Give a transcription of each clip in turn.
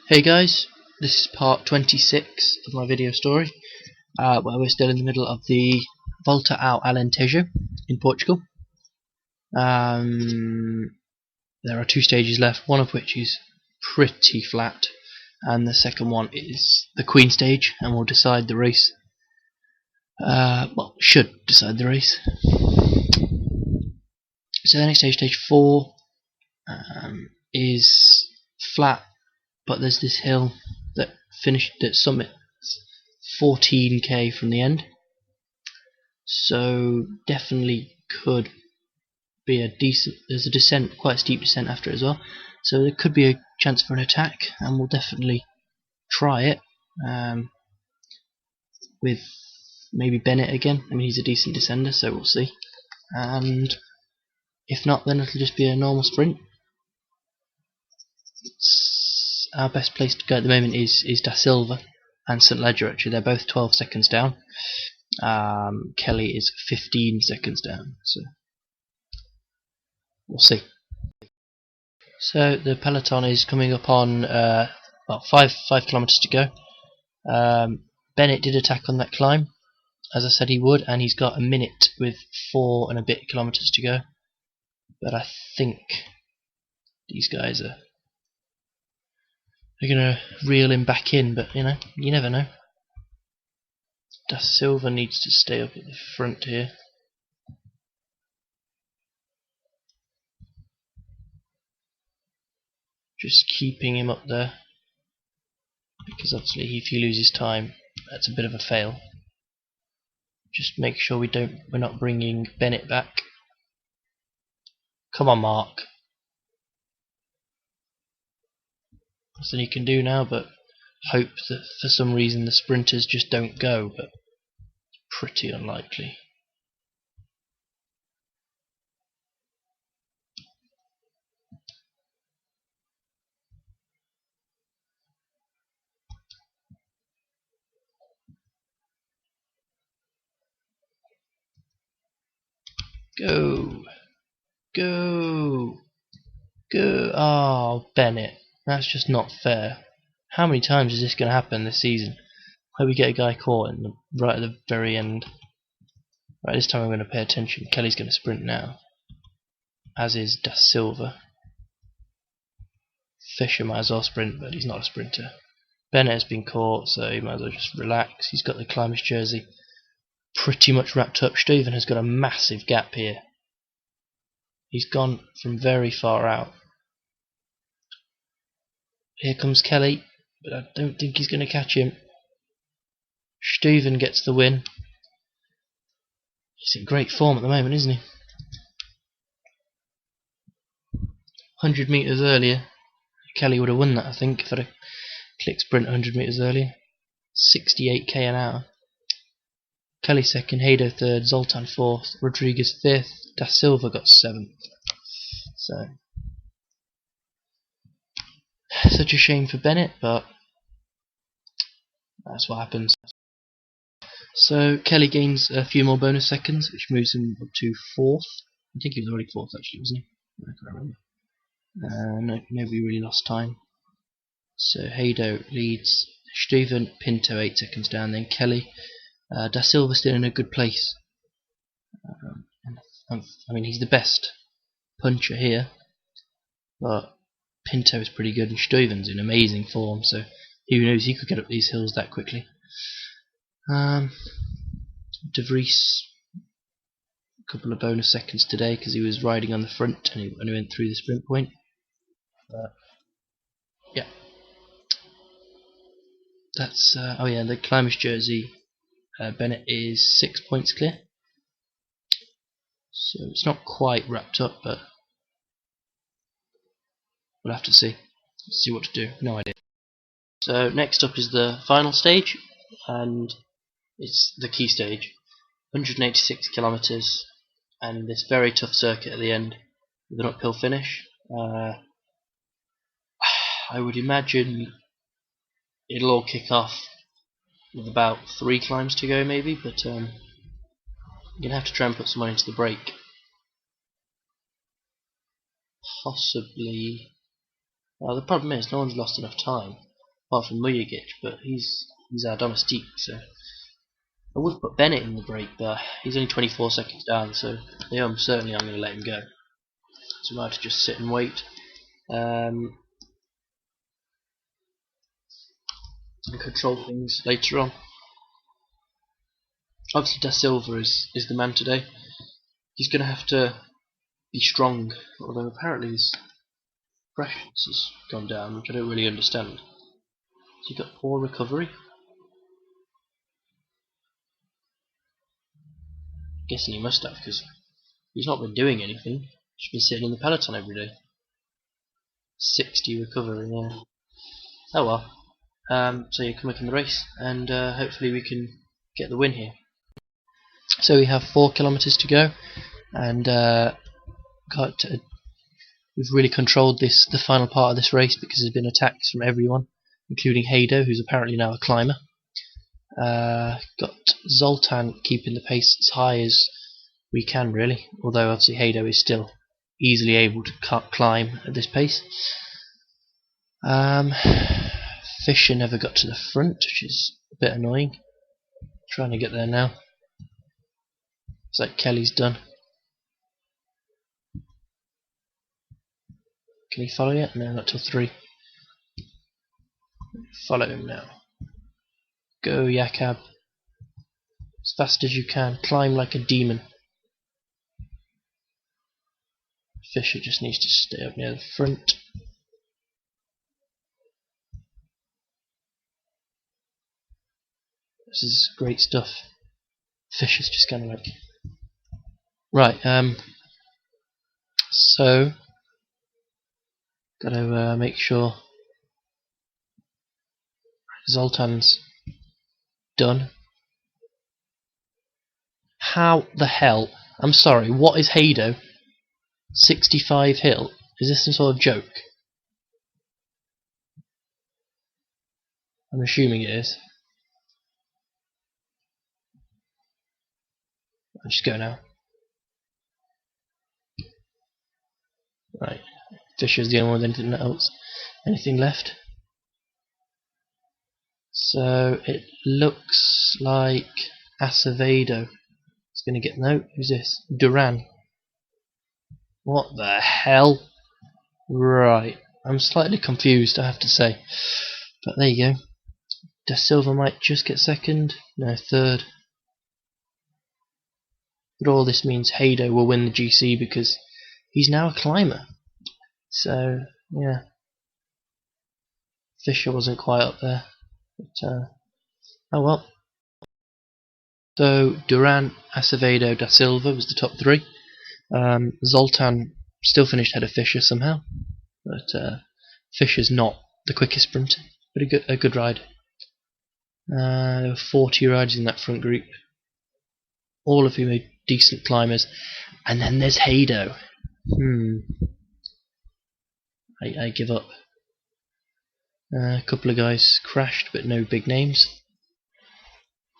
Hey guys, this is part 26 of my video story, where we're still in the middle of the Volta ao Alentejo in Portugal. There are two stages left, one of which is pretty flat, and the second one is the Queen stage, and will decide the race. Well, should decide the race. So the next stage, stage 4, is flat, but there's this hill that summits 14k from the end, so definitely could be a decent. There's a descent, quite a steep descent after it as well, so there could be a chance for an attack, and we'll definitely try it with maybe Bennett again. I mean, he's a decent descender, so we'll see. And if not, then it'll just be a normal sprint. Our best place to go at the moment is Silva and St Ledger. Actually, they're both 12 seconds down. Kelly is 15 seconds down, so we'll see. So the peloton is coming up on well, 5 kilometers to go. Bennett did attack on that climb, as I said he would, and he's got a minute with 4 and a bit kilometers to go. But I think these guys are going to reel him back in, but you never know. Silva needs to stay up at the front here. Just keeping him up there, because obviously if he loses time, that's a bit of a fail. Just make sure we're not bringing Bennett back. Come on, Mark. Nothing he can do now, but hope that for some reason the sprinters just don't go, but it's pretty unlikely. Go! Go! Go! Oh, Bennett. That's just not fair. How many times is this going to happen this season? Hope we get a guy caught right at the very end. Right, this time I'm going to pay attention. Kelly's going to sprint now, as is Da Silva. Fisher might as well sprint, but he's not a sprinter. Bennett has been caught, so he might as well just relax. He's got the climber's jersey pretty much wrapped up. Steven has got a massive gap here. He's gone from very far out. Here comes Kelly, but I don't think he's going to catch him. Steven gets the win. He's in great form at the moment, isn't he? 100 metres earlier, Kelly would have won that, I think, if I'd have clicked sprint 100 metres earlier. 68k an hour. Kelly second, Haydo third, Zoltan fourth, Rodriguez fifth, Da Silva got 7th. So, such a shame for Bennett, but that's what happens. So Kelly gains a few more bonus seconds, which moves him up to 4th. I think he was already 4th actually, wasn't he? I can't remember. Nobody really lost time. So Haydo leads, Steven, Pinto 8 seconds down, then Kelly. Da Silva still in a good place. I mean, he's the best puncher here, but Pinto is pretty good, and Steven's in amazing form, so who knows, he could get up these hills that quickly. De Vries, a couple of bonus seconds today because he was riding on the front and he went through the sprint point. Yeah, that's oh yeah, the climber's jersey. Bennett is 6 points clear, so it's not quite wrapped up, but we'll have to see what to do. No idea. So next up is the final stage, and it's the key stage. 186 kilometers, and this very tough circuit at the end with an uphill finish. I would imagine it'll all kick off with about 3 climbs to go, maybe, but you're gonna have to try and put someone into the break. Possibly. Well, the problem is no one's lost enough time. apart from Mujagic, but he's our domestique, so I would put Bennett in the break, but he's only 24 seconds down, so yeah, I'm certainly going to let him go. So we might have to just sit and wait. And control things later on. Obviously Da Silva is the man today. He's going to have to be strong, although apparently his pressures has gone down, which I don't really understand. So he got poor recovery. Guessing he must have, because he's not been doing anything. He's been sitting in the peloton every day. 60 recovery, yeah. Oh well. So you come back in the race, and hopefully we can get the win here. So we have 4 kilometers to go, and we've really controlled the final part of this race because there's been attacks from everyone, including Haydo, who's apparently now a climber. Got Zoltan keeping the pace as high as we can, really, although obviously Haydo is still easily able to climb at this pace. Fisher never got to the front, which is a bit annoying. Trying to get there now. It's like Kelly's done. Can he follow yet? No, not till 3. Follow him now. Go, Jakab. As fast as you can. Climb like a demon. Fisher just needs to stay up near the front. This is great stuff. Fisher's just kind of like... Right, so... Gotta make sure Zoltan's done. How the hell? I'm sorry, what is Haydo? 65 hill? Is this some sort of joke? I'm assuming it is. I'll just go now. Right. Fisher's the only one with anything left. So it looks like Acevedo is going to get... No, who's this? Duran. What the hell? Right. I'm slightly confused, I have to say. But there you go. Da Silva might just get second. No, third. But all this means Haydo will win the GC because he's now a climber. So, yeah. Fisher wasn't quite up there. But, oh well. So, Duran, Acevedo, Da Silva was the top 3. Zoltan still finished ahead of Fisher somehow. But Fisher's not the quickest sprinter. But a good ride. There were 40 riders in that front group. All of whom are decent climbers. And then there's Haydo. I give up. A couple of guys crashed, but no big names.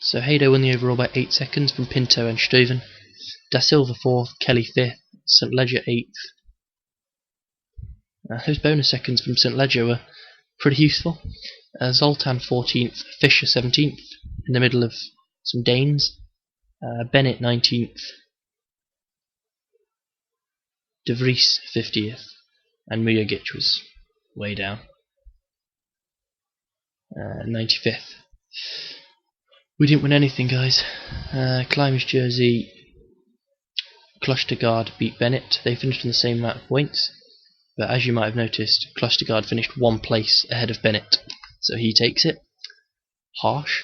So Haydo won the overall by 8 seconds from Pinto and Stuyven. Da Silva 4th, Kelly 5th, St Ledger 8th. Those bonus seconds from St Ledger were pretty useful. Zoltan 14th, Fisher 17th, in the middle of some Danes. Bennett 19th, De Vries 50th, and Mujagic was way down. 95th. We didn't win anything, guys. Climbers Jersey, Klostergaard beat Bennett. They finished on the same amount of points, but as you might have noticed, Klostergaard finished 1 place ahead of Bennett, so he takes it. Harsh.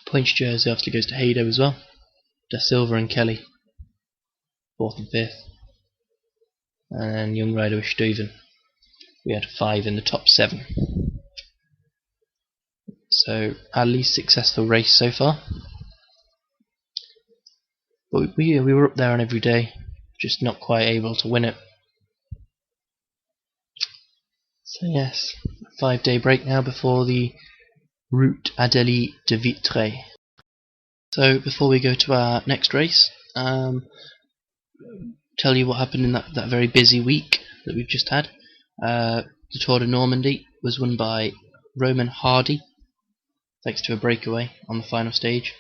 Points Jersey obviously goes to Haydo as well. Da Silva and Kelly 4th and 5th, and young rider was Stuyven. We had 5 in the top 7. So our least successful race so far. But we were up there on every day, just not quite able to win it. So yes, 5-day break now before the Route Adélie de Vitré. So before we go to our next race, tell you what happened in that very busy week that we've just had. The Tour de Normandy was won by Roman Hardy, thanks to a breakaway on the final stage.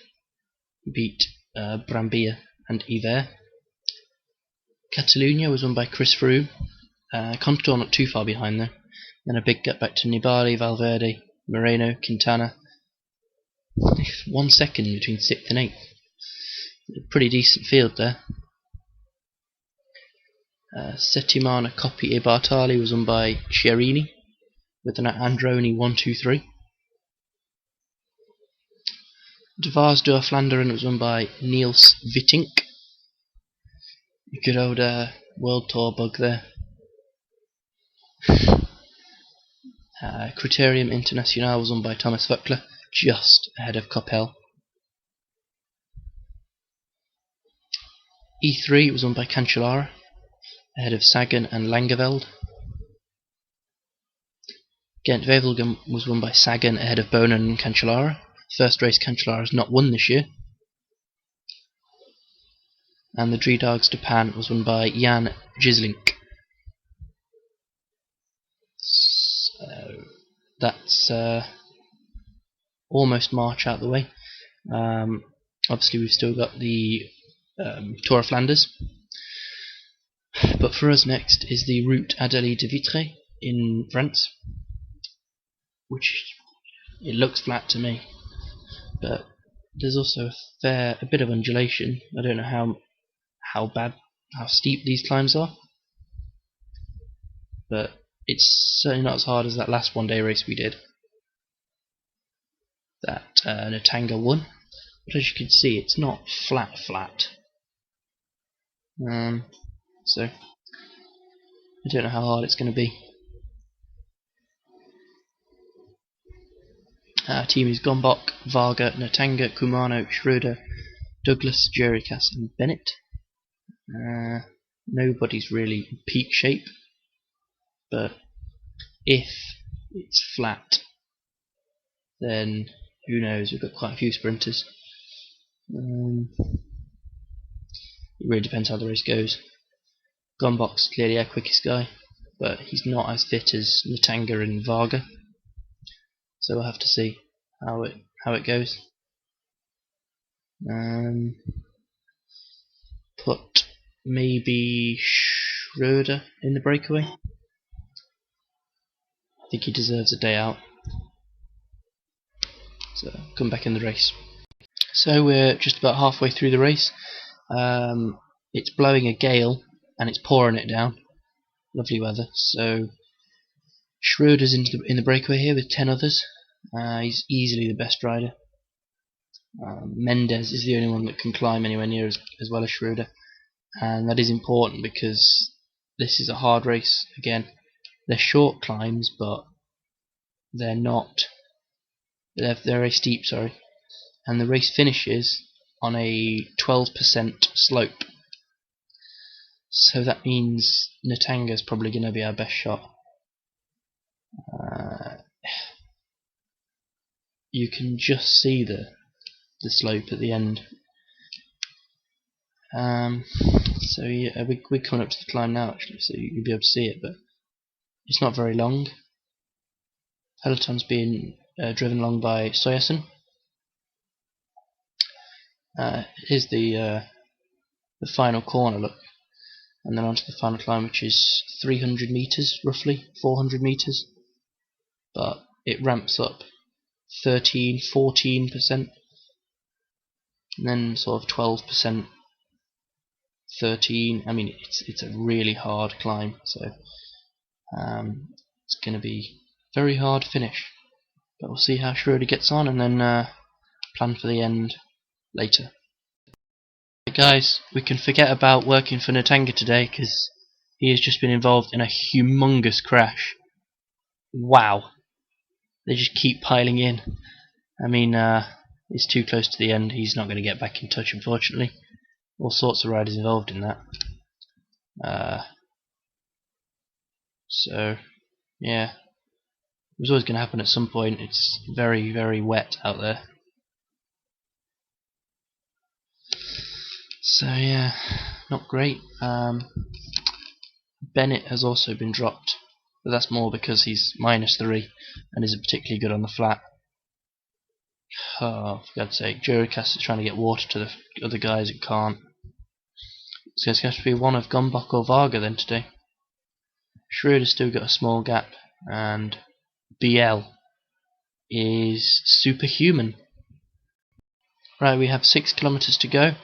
He beat Brambilla and Iver. Catalunya was won by Chris Froome. Contador not too far behind though. Then a big gap back to Nibali, Valverde, Moreno, Quintana. 1 second between 6th and 8th. A pretty decent field there. Settimana Coppi e Bartali was won by Chiarini with an Androni 1-2-3. De Vars Door Flanderen was won by Niels Wittink. Good old World Tour bug there. Criterium International was won by Thomas Voeckler, just ahead of Coppel. E3 was won by Cancellara, ahead of Sagan and Langeveld. Gent-Wevelgem was won by Sagan, ahead of Bonen and Cancellara. First race Cancellara has not won this year. And the Driedags de Pan was won by Jan Gislinck. So that's almost March out of the way. Obviously we've still got the Tour of Flanders. But for us next is the Route Adélie de Vitré in France, which it looks flat to me, but there's also a bit of undulation. I don't know how steep these climbs are, but it's certainly not as hard as that last one-day race we did that Natanga won. But as you can see, it's not flat. So I don't know how hard it's going to be. Team is Gombok, Varga, Natanga, Kumano, Schroeder, Douglas, Jerikas and Bennett. Nobody's really in peak shape, but if it's flat, then who knows, we've got quite a few sprinters. It really depends how the race goes. Gombok's clearly our quickest guy, but he's not as fit as Natanga and Varga, so we'll have to see how it goes. Put maybe Schroeder in the breakaway. I think he deserves a day out. So come back in the race. So we're just about halfway through the race. It's blowing a gale and it's pouring it down. Lovely weather. So Schroeder's in the breakaway here with 10 others. He's easily the best rider. Mendes is the only one that can climb anywhere near as well as Schroeder, and that is important because this is a hard race. Again, they're short climbs, but they're very steep, and the race finishes on a 12% slope, so that means Natanga's probably going to be our best shot. You can just see the slope at the end. So yeah, we're coming up to the climb now actually, so you'll be able to see it, but it's not very long. Peloton's being driven along by Soyasen. Here's the final corner, look, and then onto the final climb, which is 300 meters, roughly 400 meters, but it ramps up 13-14%, and then sort of 12%, 13. I mean, it's a really hard climb, so it's going to be very hard to finish. But we'll see how Schroeder gets on, and then plan for the end later. Right, guys, we can forget about working for Natanga today because he has just been involved in a humongous crash. Wow. They just keep piling in. I mean, it's too close to the end. He's not going to get back in touch, unfortunately. All sorts of riders involved in that. So, yeah. It was always going to happen at some point. It's very, very wet out there. So, yeah, not great. Bennett has also been dropped but that's more because he's -3 and isn't particularly good on the flat. Oh, for God's sake, Juricast is trying to get water to the other guys, it can't. So it's going to be one of Gombok or Varga then today. Schroeder's still got a small gap, and BL is superhuman. Right, we have 6 kilometers to go,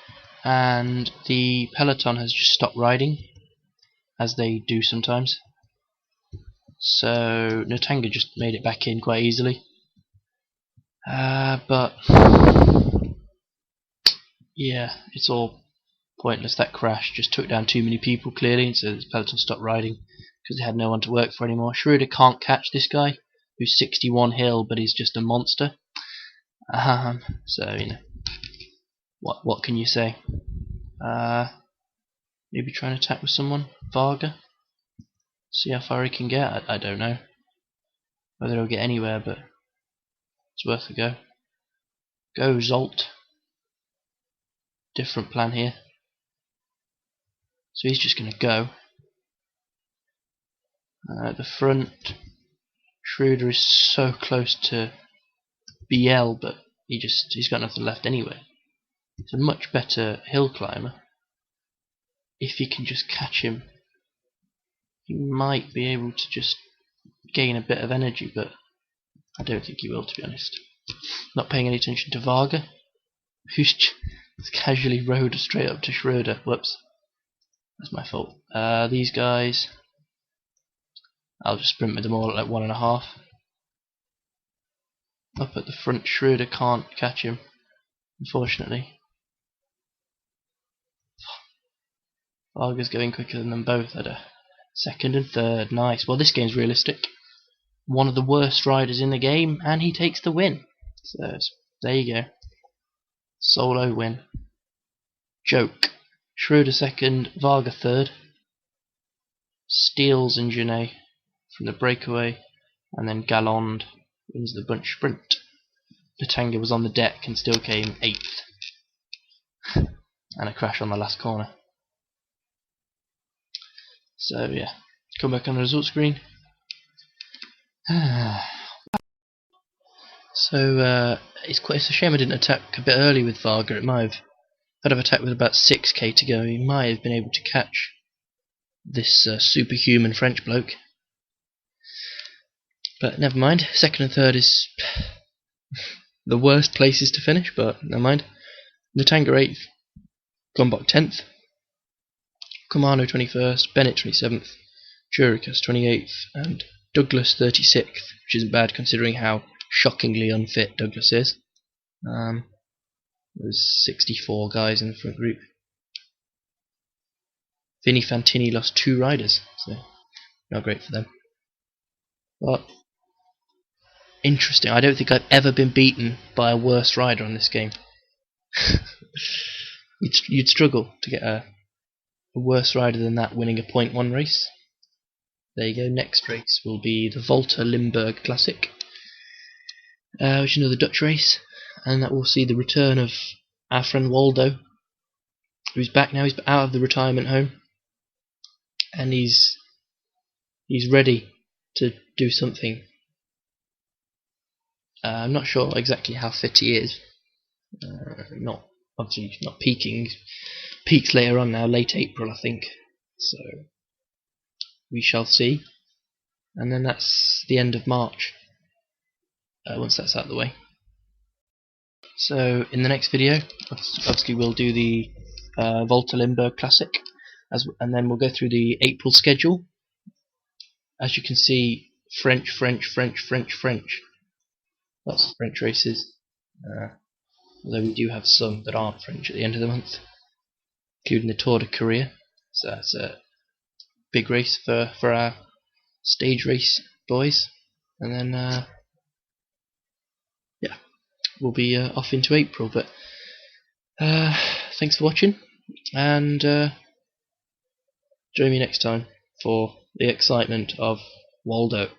and the peloton has just stopped riding, as they do sometimes. So Tengo just made it back in quite easily. But yeah, it's all pointless. That crash just took down too many people clearly, and so the peloton stopped riding because they had no one to work for anymore. Schroeder can't catch this guy who's 61 hill, but he's just a monster. So you know, what can you say? Maybe try and attack with someone, Varga. See how far he can get. I don't know whether he'll get anywhere, but it's worth a go. Go Zolt. Different plan here. So he's just going to go. At the front, Schroeder is so close to BL, but he's got nothing left anyway. He's a much better hill climber. If he can just catch him, he might be able to just gain a bit of energy, but I don't think he will, to be honest. Not paying any attention to Varga, who's casually rode straight up to Schroeder. Whoops. That's my fault. These guys, I'll just sprint with them all at like 1.5. Up at the front, Schroeder can't catch him, unfortunately. Varga's going quicker than them both at a second and third. Nice. Well, this game's realistic. One of the worst riders in the game, and he takes the win. So there you go. Solo win. Joke. Schroeder second, Varga third. Steals and Genet from the breakaway, and then Galland wins the bunch sprint. Tengo was on the deck and still came 8th. And a crash on the last corner. So yeah, come back on the results screen. So it's a shame I didn't attack a bit early with Varga. It might have, if I'd have attacked with about 6k to go, he might have been able to catch this superhuman French bloke. But never mind. Second and third is the worst places to finish, but never mind. Tengo 8th, Gombok 10th, Comano 21st, Bennett 27th, Juricast 28th, and Douglas 36th, which isn't bad considering how shockingly unfit Douglas is. There's 64 guys in the front group. Vinny Fantini lost 2 riders, so not great for them. But interesting. I don't think I've ever been beaten by a worse rider on this game. You'd struggle to get a worse rider than that winning a 0.1 race. There you go. Next race will be the Volta Limburg Classic, which is another Dutch race, and that will see the return of our friend Waldo, who's back now. He's out of the retirement home, and he's ready to do something. I'm not sure exactly how fit he is. Obviously not peaking. Peaks later on now, late April I think. So we shall see. And then that's the end of March. Once that's out of the way. So in the next video, obviously we'll do the Volta Limburg Classic, and then we'll go through the April schedule. As you can see, French. Lots of French races. Although we do have some that aren't French at the end of the month, including the Tour de Korea. So that's a big race for our stage race boys. And then yeah, we'll be off into April. But thanks for watching, and join me next time for the excitement of Waldo.